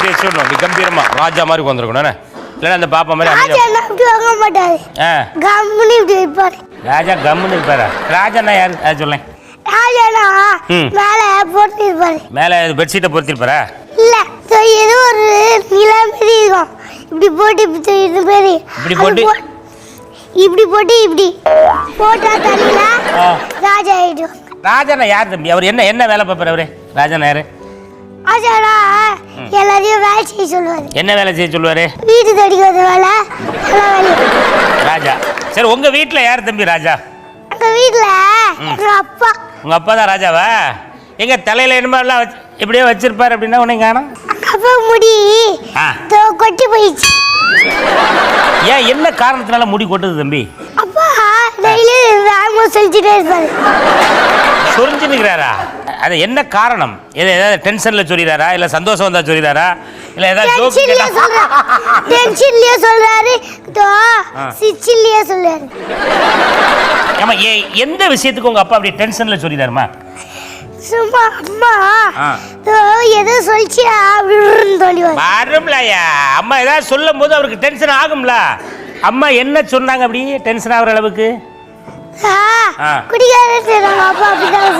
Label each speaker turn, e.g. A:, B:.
A: இப்படி வச்சுடணும், அப்படி கம்பீரமா ராஜா மாதிரி வந்துருக்கணும். இல்லைன்னா அந்த பாப்பா மாதிரி
B: அப்படி வாங்க மாட்டாரு. கம்முன்னு இப்படி இருப்பாரு.
A: ராஜா கம்முன்னு இருப்பாரா? ராஜாண்ணா யாரு அது சொல்லேன்.
B: ராஜாண்ணா மேலே போட்டு இருப்பாரு.
A: மேலே பெட்ஷீட்டை பொறுத்திருப்பாரா?
B: இல்ல, ஏதோ ஒரு நிலா மாதிரி இருக்கும். இப்படி போட்டு இது மாதிரி
A: இப்படி போட்டு
B: இப்படி போட்டு இப்படி போட்டா தண்ணில ராஜா ஆயிடும்.
A: ராஜாண்ணா யார் தம்பி? அவர் என்ன வேலை பார்ப்பாரு? அவரு ராஜாண்ணா யாரு?
B: ராஜாண்ணா எல்லாரையும் வேலை செய்ய சொல்லுவாரு.
A: என்ன வேலை செய்ய சொல்லுவாரு?
B: வீடு தடிக்கிறது வேலை, எல்லா வேலையும்.
A: ராஜா. சரி, உங்க வீட்டுல யார் தம்பி ராஜா?
B: எங்க வீட்டுல எங்க அப்பா.
A: உங்க அப்பா தான் ராஜாவா? எங்க தலையில என்னமோ எல்லாம் இப்படியே வச்சிருப்பாரு அப்படின்னா உன்னை காணோம்.
B: அப்பா முடி கொட்டி போயிடுச்சு.
A: ஏன், என்ன காரணத்தினால முடி கொட்டுது தம்பி?
B: அப்பா டெய்லி வேகமா சொல்லிட்டே இருப்பாரு.
A: சொரிஞ்சுன்னுக்கிறாரா? அது என்ன காரணம்? ஏதாவது டென்ஷன்ல சொல்லிறாரா, இல்ல சந்தோஷம் வந்தா சொல்லிறாரா, இல்ல ஏதாவது
B: டென்ஷன்லயே சொல்றாரு, சிச்சிலியே சொல்றாரு.
A: ஆமா, எந்த விஷயத்துக்கு உங்க அப்பா அப்படி டென்ஷன்ல சொல்லிறாருமா?
B: சும்மா அம்மா ஏதோ சொல்லிச்சியா அப்படின்னு சொல்லுவாரு.
A: வரும்லயா, அம்மா ஏதாவது சொல்லும் போது அவருக்கு டென்ஷன் ஆகும்ல. அம்மா என்ன சொன்னாங்க அப்படி டென்ஷன் ஆகுற அளவுக்கு?
B: குடிக்காரன்னு அப்பா அப்படிதான்